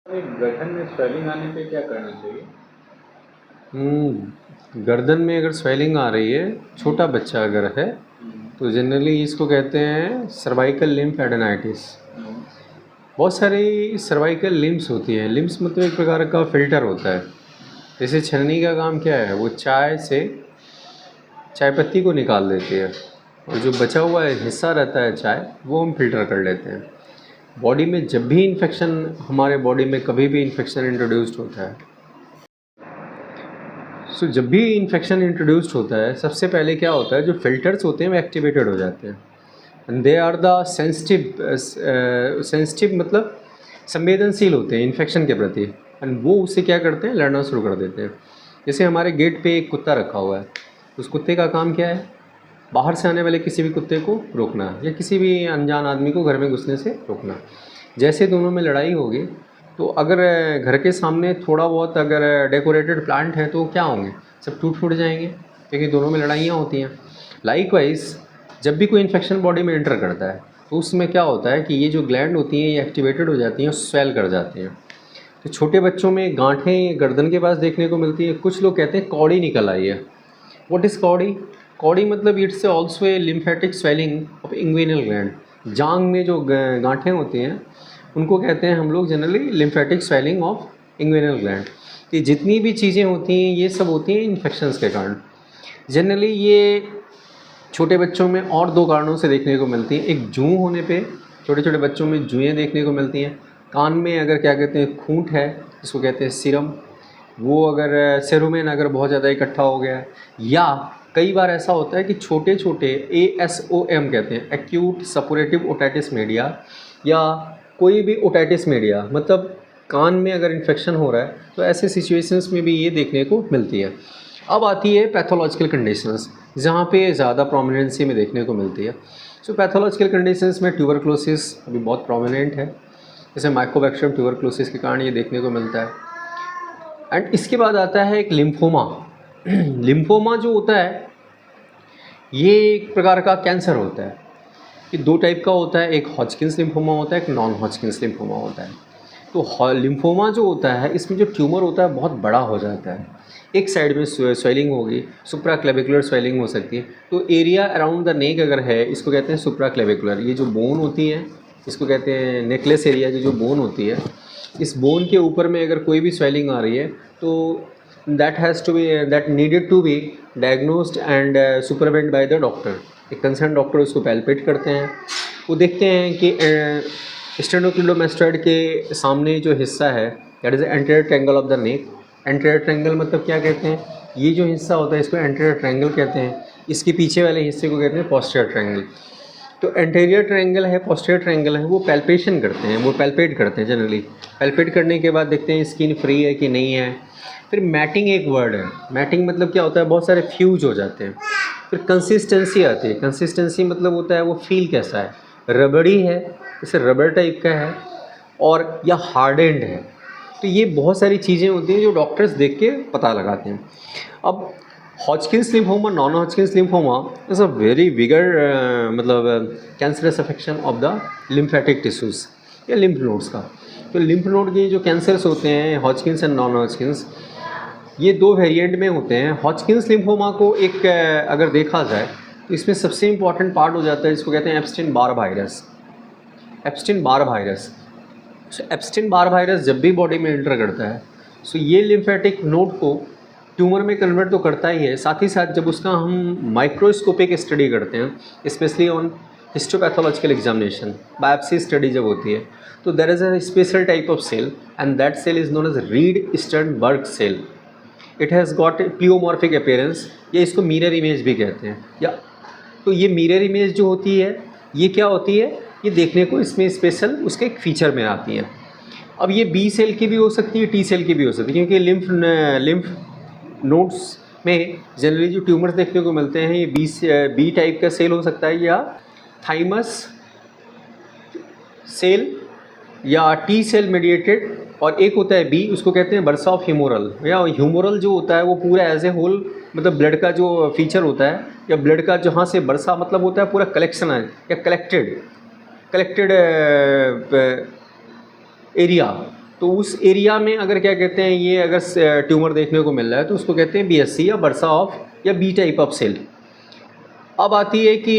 गर्दन में स्वेलिंग आने पे क्या करना चाहिए? गर्दन में अगर स्वेलिंग आ रही है, छोटा बच्चा अगर है, तो जनरली इसको कहते हैं सर्वाइकल लिम्फ एडेनाइटिस। बहुत सारी सर्वाइकल लिम्फ्स होती हैं। लिम्फ्स मतलब एक प्रकार का फ़िल्टर होता है। जैसे छलनी का काम क्या है, वो चाय से चाय पत्ती को निकाल देती है, और जो बचा हुआ हिस्सा रहता है चाय, वो हम फिल्टर कर लेते हैं। बॉडी में जब भी इन्फेक्शन, हमारे बॉडी में कभी भी इन्फेक्शन इंट्रोड्यूस्ड होता है, जब भी इन्फेक्शन इंट्रोड्यूस्ड होता है, सबसे पहले क्या होता है, जो फिल्टर्स होते हैं वो एक्टिवेटेड हो जाते हैं। And they are the sensitive मतलब संवेदनशील होते हैं इन्फेक्शन के प्रति, एंड वो उससे क्या करते हैं, लड़ना शुरू कर देते हैं। जैसे हमारे गेट पे एक कुत्ता रखा हुआ है, उस कुत्ते का काम क्या है, बाहर से आने वाले किसी भी कुत्ते को रोकना, या किसी भी अनजान आदमी को घर में घुसने से रोकना। जैसे दोनों में लड़ाई होगी, तो अगर घर के सामने थोड़ा बहुत अगर डेकोरेटेड प्लांट है, तो क्या होंगे, सब टूट फूट जाएंगे, क्योंकि दोनों में लड़ाइयाँ होती हैं। लाइकवाइज जब भी कोई इन्फेक्शन बॉडी में एंटर करता है, तो उसमें क्या होता है कि ये जो ग्लैंड होती हैं, ये एक्टिवेटेड हो जाती हैं और स्वेल कर जाती हैं। तो छोटे बच्चों में गांठें गर्दन के पास देखने को मिलती है। कुछ लोग कहते हैं कौड़ी निकल आई है। व्हाट इज़ कौड़ी? कौड़ी मतलब it's also a lymphatic swelling of inguinal gland. जांग में जो गांठें होती हैं, उनको कहते हैं हम लोग generally lymphatic swelling of inguinal gland. ये जितनी भी चीज़ें होती हैं, ये सब होती हैं इन्फेक्शंस के कारण। जनरली ये छोटे बच्चों में और दो कारणों से देखने को मिलती हैं। एक, जूं होने पे छोटे छोटे बच्चों में जुएँ देखने को मिलती हैं। कान में अगर क्या कहते हैं, खूंट है, जिसको कहते हैं सीरम, वो अगर सेरुमेन अगर बहुत ज़्यादा इकट्ठा हो गया है, या कई बार ऐसा होता है कि छोटे छोटे ASOM कहते हैं, एक्यूट सपोरेटिव ओटाइटिस मीडिया, या कोई भी ओटाइटिस मीडिया, मतलब कान में अगर इन्फेक्शन हो रहा है, तो ऐसे सिचुएशंस में भी ये देखने को मिलती है। अब आती है पैथोलॉजिकल कंडीशंस, जहाँ पे ज़्यादा प्रोमिनेंसी में देखने को मिलती है। सो पैथोलॉजिकल कंडीशंस में ट्यूबरक्लोसिस अभी बहुत प्रोमिनेंट है। जैसे माइकोबैक्टीरियम ट्यूबरक्लोसिस के कारण ये देखने को मिलता है। एंड इसके बाद आता है एक लिम्फोमा। लिम्फोमा जो होता है, ये एक प्रकार का कैंसर होता है। ये दो टाइप का होता है, एक हॉजकिंस लिम्फोमा होता है, एक नॉन हॉजकिंस लिम्फोमा होता है। तो लिम्फोमा जो होता है, इसमें जो ट्यूमर होता है बहुत बड़ा हो जाता है। एक साइड में स्वेलिंग होगी, सुप्राक्लेविकुलर स्वेलिंग हो सकती है। तो एरिया अराउंड द नेक अगर है, इसको कहते हैं सुप्राक्लेविकुलर। ये जो बोन होती है, इसको कहते हैं नेकलेस एरिया। जो बोन होती है, इस बोन के ऊपर में अगर कोई भी स्वेलिंग आ रही है, तो that needed to be diagnosed and supervised by the doctor। एक कंसर्न डॉक्टर उसको पैल्पेट करते हैं, वो देखते हैं कि स्टेनोक्लीडोमास्टॉइड के सामने जो हिस्सा है, that is anterior triangle of the neck. Anterior triangle मतलब क्या कहते हैं, ये जो हिस्सा होता है, इसको एंटीरियर ट्रायंगल कहते हैं। इसके पीछे वाले हिस्से को कहते हैं पोस्टीरियर ट्रायंगल। तो एंटीरियर ट्रायंगल है, पोस्टीरियर ट्रायंगल है, वो पैल्पेशन करते हैं, वो पैल्पेट करते हैं। जनरली पैल्पेट करने के बाद देखते हैं स्किन फ्री है कि नहीं है। फिर मैटिंग एक वर्ड है। मैटिंग मतलब क्या होता है, बहुत सारे फ्यूज हो जाते हैं। फिर कंसिस्टेंसी आती है। कंसिस्टेंसी मतलब होता है वो फील कैसा है, रबड़ी है, जैसे रबर टाइप का है, और या हार्डेंड है। तो ये बहुत सारी चीज़ें होती हैं जो डॉक्टर्स देख के पता लगाते हैं। अब Hodgkin's lymphoma, non Hodgkin's lymphoma is a very bigger मतलब cancerous affection of the lymphatic tissues या लिम्फ नोड्स का। तो लिम्फ नोड के जो कैंसर्स होते हैं, हॉजकिंस एंड नॉन हॉजकिंस, ये दो वेरिएंट में होते हैं। हॉजकिंस लिम्फोमा को एक अगर देखा जाए, तो इसमें सबसे इम्पॉर्टेंट पार्ट हो जाता है, जिसको कहते हैं Epstein Barr virus. Epstein Barr virus, Epstein Barr virus जब भी बॉडी में एंटर करता है, सो ये लिम्फेटिक नोड को ट्यूमर में कन्वर्ट तो करता ही है, साथ ही साथ जब उसका हम माइक्रोस्कोपिक स्टडी करते हैं, specially on histopathological examination, biopsy study जब होती है, तो there is a special type of cell, and that cell is known as Reed Sternberg cell. It has got pleomorphic appearance, या इसको मिरर इमेज भी कहते हैं। या तो ये मिरर इमेज जो होती है, ये क्या होती है, ये देखने को इसमें स्पेशल उसके एक फीचर में आती है। अब ये बी सेल की भी हो सकती है, टी सेल की भी हो सकती है, क्योंकि लिम्फ नोड्स में जनरली जो ट्यूमर्स देखने को मिलते हैं, ये बी टाइप का सेल हो सकता है, या थाइमस सेल, या टी सेल मेडिएटेड, और एक होता है बी, उसको कहते हैं बर्सा ऑफ ह्यूमोरल। या ह्यूमोरल जो होता है वो पूरा एज ए होल, मतलब ब्लड का जो फीचर होता है, या ब्लड का जहाँ से बरसा मतलब होता है पूरा कलेक्शन है, या कलेक्टेड एरिया, तो उस एरिया में अगर क्या कहते हैं ये अगर ट्यूमर देखने को मिल रहा है तो उसको कहते हैं BSC या बर्सा ऑफ या बी टाइप ऑफ सेल। अब आती है कि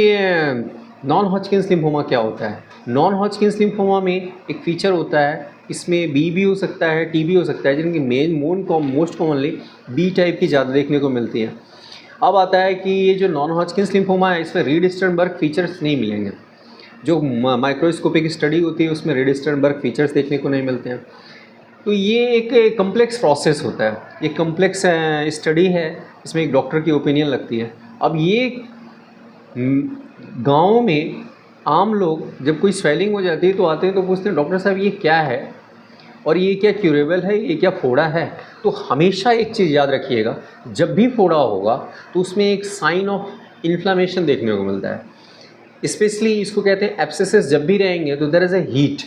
नॉन हॉजकिंस लिम्फोमा क्या होता है। नॉन हॉजकिंस लिम्फोमा में एक फीचर होता है, इसमें बी भी हो सकता है, टी भी हो सकता है, जिनकी मोस्ट कॉमनली बी टाइप की ज़्यादा देखने को मिलती है। अब आता है कि ये जो नॉन हॉजकिंस लिम्फोमा है इसमें रीड स्टर्नबर्ग फीचर्स नहीं मिलेंगे। जो माइक्रोस्कोपिक स्टडी होती है उसमें रीड स्टर्नबर्ग फीचर्स देखने को नहीं मिलते हैं। तो ये एक कम्प्लेक्स प्रोसेस होता है, ये कम्प्लेक्स स्टडी है, इसमें एक डॉक्टर की ओपिनियन लगती है। अब ये गाँव में आम लोग जब कोई स्वेलिंग हो जाती है तो आते हैं तो पूछते हैं डॉक्टर साहब ये क्या है और ये क्या क्यूरेबल है, ये क्या फोड़ा है। तो हमेशा एक चीज़ याद रखिएगा, जब भी फोड़ा होगा तो उसमें एक साइन ऑफ इन्फ्लामेशन देखने को मिलता है। स्पेशली इसको कहते हैं एब्सेसेस जब भी रहेंगे तो there is a heat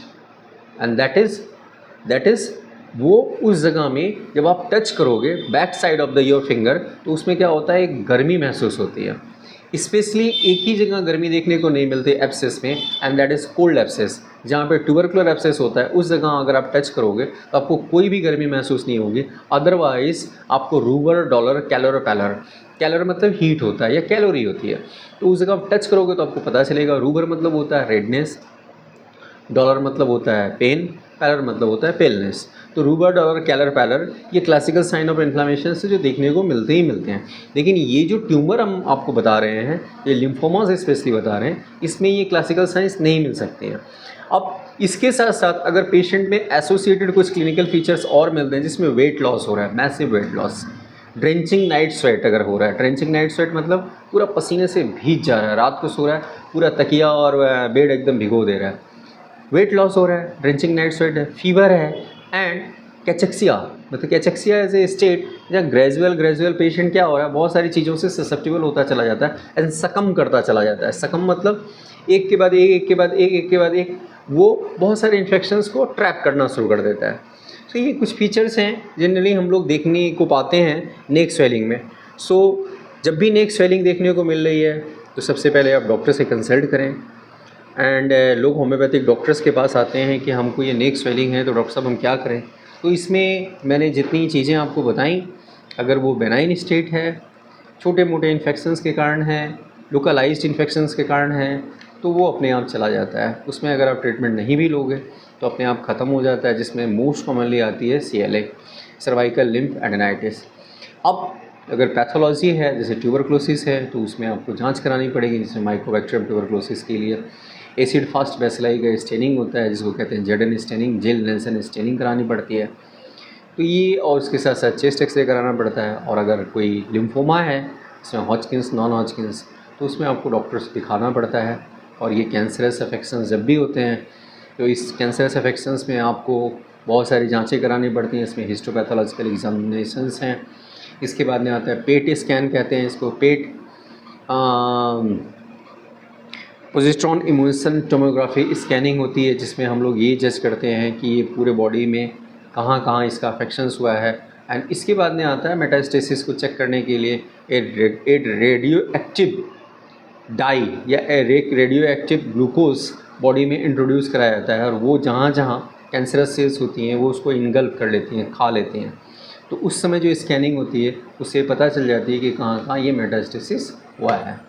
and that is वो उस जगह में जब आप टच करोगे back side of the your finger तो उसमें क्या होता है, एक गर्मी महसूस होती है। स्पेशली एक ही जगह गर्मी देखने को नहीं मिलती एब्सेस में, and that is cold abscess. जहाँ पे ट्यूबरकुलर एब्सेस होता है उस जगह अगर आप टच करोगे तो आपको कोई भी गर्मी महसूस नहीं होगी। अदरवाइज़ आपको रूबर, डॉलर, कैलोर, पैलर, कैलोर मतलब हीट होता है या कैलोरी होती है, तो उस जगह आप टच करोगे तो आपको पता चलेगा। रूबर मतलब होता है रेडनेस, डॉलर मतलब होता है पेन, पैलर मतलब होता है पेलनेस। तो रूबर, डॉलर, कैलर, पैलर ये क्लासिकल साइन ऑफ इन्फ्लामेशन से जो देखने को मिलते ही मिलते हैं। लेकिन ये जो ट्यूमर हम आपको बता रहे हैं, ये लिम्फोमास स्पेशली बता रहे हैं, इसमें ये क्लासिकल साइंस नहीं मिल सकते हैं। अब इसके साथ साथ अगर पेशेंट में एसोसिएटेड कुछ क्लिनिकल फीचर्स और मिलते हैं जिसमें वेट लॉस हो रहा है, massive weight loss, drenching night sweat अगर हो रहा है, ड्रेंचिंग नाइट स्वेट मतलब पूरा पसीने से भीग जा रहा है, रात को सो रहा है पूरा तकिया और बेड एकदम भिगो दे रहा है, वेट लॉस हो रहा है, ड्रेंचिंग नाइट स्वेट है, फीवर है, एंड कैचेक्सिया मतलब कैचेक्सिया एज ए स्टेट जहाँ ग्रेजुअल पेशेंट क्या हो रहा है, बहुत सारी चीज़ों से ससेप्टिबल होता चला जाता है एंड सकम करता चला जाता है। सकम मतलब एक के बाद एक वो बहुत सारे इन्फेक्शंस को ट्रैप करना शुरू कर देता है। तो ये कुछ फीचर्स हैं जनरली हम लोग देखने को पाते हैं नेक स्वेलिंग में। सो जब भी नेक स्वेलिंग देखने को मिल रही है तो सबसे पहले आप डॉक्टर से कंसल्ट करें। एंड लोग होम्योपैथिक डॉक्टर्स के पास आते हैं कि हमको ये नेक स्वेलिंग है तो डॉक्टर साहब हम क्या करें। तो इसमें मैंने जितनी चीज़ें आपको बताई, अगर वो बेनाइन स्टेट है, छोटे मोटे इन्फेक्शंस के कारण है, लोकलाइज्ड इन्फेक्शंस के कारण है, तो वो अपने आप चला जाता है। उसमें अगर आप ट्रीटमेंट नहीं भी लोगे तो अपने आप ख़त्म हो जाता है, जिसमें मोस्ट कॉमनली आती है CLA, सर्वाइकल लिम्फ एडेनाइटिस। अब अगर पैथोलॉजी है जैसे ट्यूबरक्लोसिस है तो उसमें आपको जांच करानी पड़ेगी, जिसमें माइकोबैक्टीरियम ट्यूबरक्लोसिस के लिए एसिड फास्ट बेसिलाई का स्टेनिंग होता है जिसको कहते हैं ZN staining, Ziehl Neelsen staining करानी पड़ती है। तो ये और उसके साथ साथ चेस्ट एक्सरे कराना पड़ता है। और अगर कोई लिम्फोमा है इसमें हॉजकिंस, नॉन हॉजकिंस, तो उसमें आपको डॉक्टर्स दिखाना पड़ता है। और ये कैंसरस अफेक्शंस जब भी होते हैं तो इस कैंसरस अफेक्शंस में आपको बहुत सारी जांचें करानी पड़ती हैं। इसमें हिस्टोपैथोलॉजिकल एग्जामिनेशंस हैं। इसके बाद में आता है पेट स्कैन कहते हैं इसको, पेट पोजिट्रॉन इम्यूशन टोमोग्राफी स्कैनिंग होती है जिसमें हम लोग ये जज करते हैं कि ये पूरे बॉडी में कहाँ कहाँ इसका अफेक्शंस हुआ है। एंड इसके बाद में आता है मेटास्टेसिस को चेक करने के लिए एक रेडियो एक्टिव डाई या रेडियो एक्टिव ग्लूकोज बॉडी में इंट्रोड्यूस कराया जाता है, और वो जहाँ जहाँ कैंसरस सेल्स होती हैं वो उसको इनगल्प कर लेती हैं, खा लेती हैं। तो उस समय जो स्कैनिंग होती है उससे पता चल जाती है कि कहाँ कहाँ ये मेटास्टेसिस हुआ है।